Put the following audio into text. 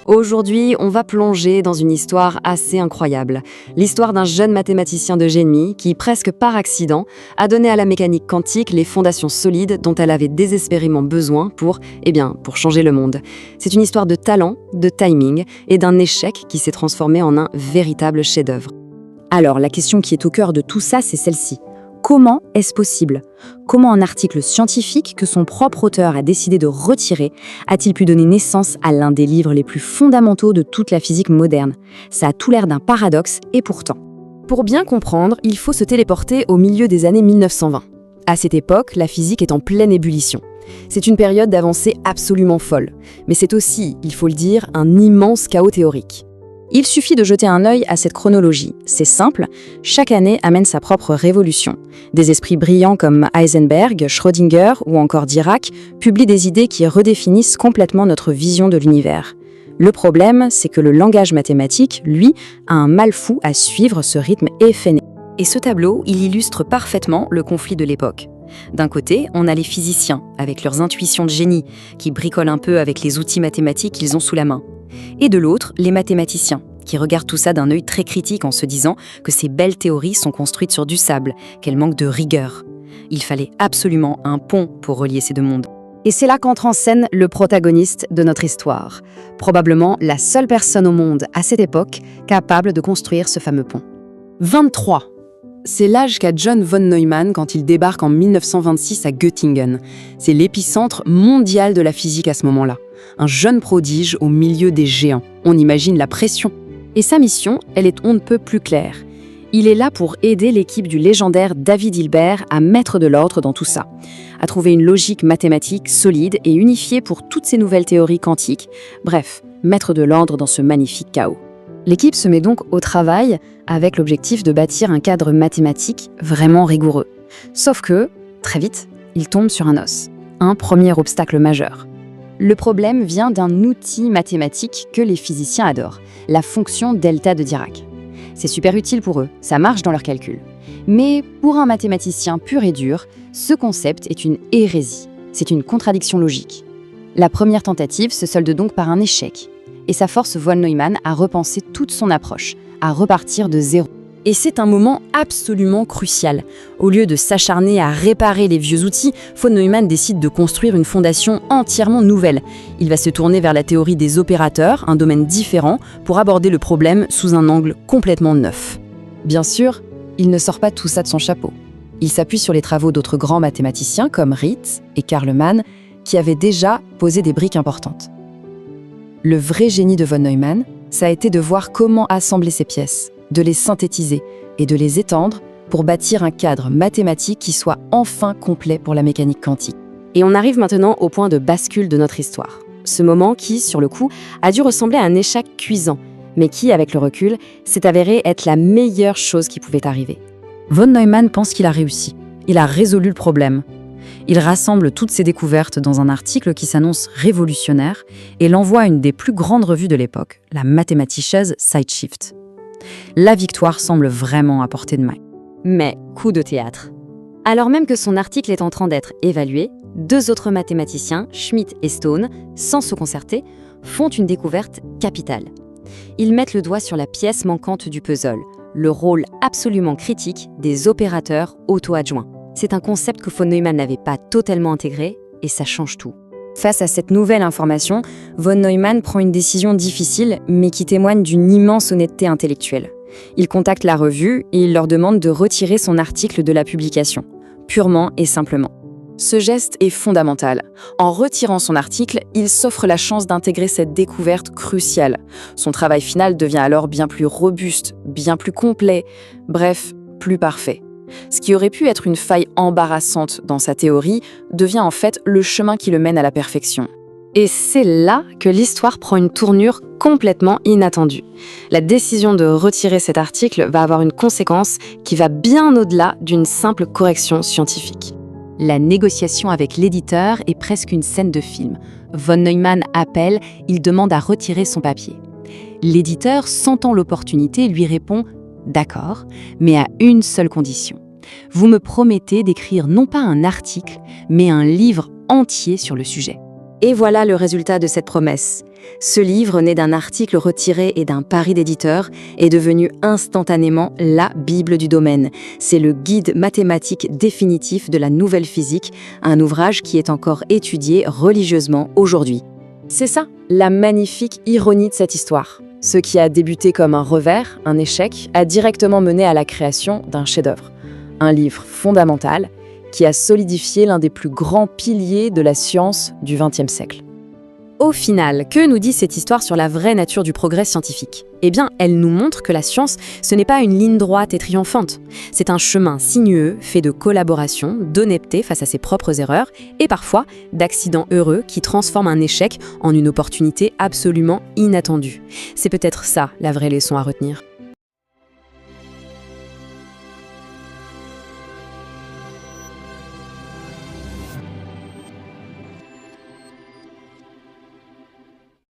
Aujourd'hui, on va plonger dans une histoire assez incroyable. L'histoire d'un jeune mathématicien de génie qui, presque par accident, a donné à la mécanique quantique les fondations solides dont elle avait désespérément besoin pour changer le monde. C'est une histoire de talent, de timing et d'un échec qui s'est transformé en un véritable chef-d'œuvre. Alors, la question qui est au cœur de tout ça, c'est celle-ci. Comment est-ce possible? Comment un article scientifique que son propre auteur a décidé de retirer a-t-il pu donner naissance à l'un des livres les plus fondamentaux de toute la physique moderne? Ça a tout l'air d'un paradoxe, et pourtant. Pour bien comprendre, il faut se téléporter au milieu des années 1920. À cette époque, la physique est en pleine ébullition. C'est une période d'avancée absolument folle. Mais c'est aussi, il faut le dire, un immense chaos théorique. Il suffit de jeter un œil à cette chronologie. C'est simple, chaque année amène sa propre révolution. Des esprits brillants comme Heisenberg, Schrödinger ou encore Dirac publient des idées qui redéfinissent complètement notre vision de l'univers. Le problème, c'est que le langage mathématique, lui, a un mal fou à suivre ce rythme effréné. Et ce tableau, il illustre parfaitement le conflit de l'époque. D'un côté, on a les physiciens, avec leurs intuitions de génie, qui bricolent un peu avec les outils mathématiques qu'ils ont sous la main. Et de l'autre, les mathématiciens, qui regardent tout ça d'un œil très critique en se disant que ces belles théories sont construites sur du sable, qu'elles manquent de rigueur. Il fallait absolument un pont pour relier ces deux mondes. Et c'est là qu'entre en scène le protagoniste de notre histoire. Probablement la seule personne au monde à cette époque capable de construire ce fameux pont. 23. C'est l'âge qu'a John von Neumann quand il débarque en 1926 à Göttingen. C'est l'épicentre mondial de la physique à ce moment-là. Un jeune prodige au milieu des géants. On imagine la pression. Et sa mission, elle est on ne peut plus claire. Il est là pour aider l'équipe du légendaire David Hilbert à mettre de l'ordre dans tout ça, à trouver une logique mathématique solide et unifiée pour toutes ces nouvelles théories quantiques. Bref, mettre de l'ordre dans ce magnifique chaos. L'équipe se met donc au travail avec l'objectif de bâtir un cadre mathématique vraiment rigoureux. Sauf que, très vite, il tombe sur un os. Un premier obstacle majeur. Le problème vient d'un outil mathématique que les physiciens adorent, la fonction delta de Dirac. C'est super utile pour eux, ça marche dans leurs calculs. Mais pour un mathématicien pur et dur, ce concept est une hérésie, c'est une contradiction logique. La première tentative se solde donc par un échec, et ça force von Neumann à repenser toute son approche, à repartir de zéro. Et c'est un moment absolument crucial. Au lieu de s'acharner à réparer les vieux outils, von Neumann décide de construire une fondation entièrement nouvelle. Il va se tourner vers la théorie des opérateurs, un domaine différent, pour aborder le problème sous un angle complètement neuf. Bien sûr, il ne sort pas tout ça de son chapeau. Il s'appuie sur les travaux d'autres grands mathématiciens comme Ritz et Karl Mann, qui avaient déjà posé des briques importantes. Le vrai génie de von Neumann, ça a été de voir comment assembler ces pièces, de les synthétiser et de les étendre pour bâtir un cadre mathématique qui soit enfin complet pour la mécanique quantique. Et on arrive maintenant au point de bascule de notre histoire. Ce moment qui, sur le coup, a dû ressembler à un échec cuisant, mais qui, avec le recul, s'est avéré être la meilleure chose qui pouvait arriver. Von Neumann pense qu'il a réussi. Il a résolu le problème. Il rassemble toutes ses découvertes dans un article qui s'annonce révolutionnaire et l'envoie à une des plus grandes revues de l'époque, la mathématische Zeitschrift. La victoire semble vraiment à portée de main. Mais coup de théâtre. Alors même que son article est en train d'être évalué, deux autres mathématiciens, Schmidt et Stone, sans se concerter, font une découverte capitale. Ils mettent le doigt sur la pièce manquante du puzzle, le rôle absolument critique des opérateurs auto-adjoints. C'est un concept que von Neumann n'avait pas totalement intégré et ça change tout. Face à cette nouvelle information, von Neumann prend une décision difficile, mais qui témoigne d'une immense honnêteté intellectuelle. Il contacte la revue et il leur demande de retirer son article de la publication, purement et simplement. Ce geste est fondamental. En retirant son article, il s'offre la chance d'intégrer cette découverte cruciale. Son travail final devient alors bien plus robuste, bien plus complet, bref, plus parfait. Ce qui aurait pu être une faille embarrassante dans sa théorie devient en fait le chemin qui le mène à la perfection. Et c'est là que l'histoire prend une tournure complètement inattendue. La décision de retirer cet article va avoir une conséquence qui va bien au-delà d'une simple correction scientifique. La négociation avec l'éditeur est presque une scène de film. Von Neumann appelle, il demande à retirer son papier. L'éditeur, sentant l'opportunité, lui répond « D'accord, mais à une seule condition. Vous me promettez d'écrire non pas un article, mais un livre entier sur le sujet. » Et voilà le résultat de cette promesse. Ce livre, né d'un article retiré et d'un pari d'éditeur, est devenu instantanément la Bible du domaine. C'est le guide mathématique définitif de la nouvelle physique, un ouvrage qui est encore étudié religieusement aujourd'hui. C'est ça, la magnifique ironie de cette histoire. Ce qui a débuté comme un revers, un échec, a directement mené à la création d'un chef-d'œuvre. Un livre fondamental qui a solidifié l'un des plus grands piliers de la science du XXe siècle. Au final, que nous dit cette histoire sur la vraie nature du progrès scientifique ? Eh bien, elle nous montre que la science, ce n'est pas une ligne droite et triomphante. C'est un chemin sinueux, fait de collaboration, d'honnêteté face à ses propres erreurs, et parfois d'accidents heureux qui transforment un échec en une opportunité absolument inattendue. C'est peut-être ça la vraie leçon à retenir.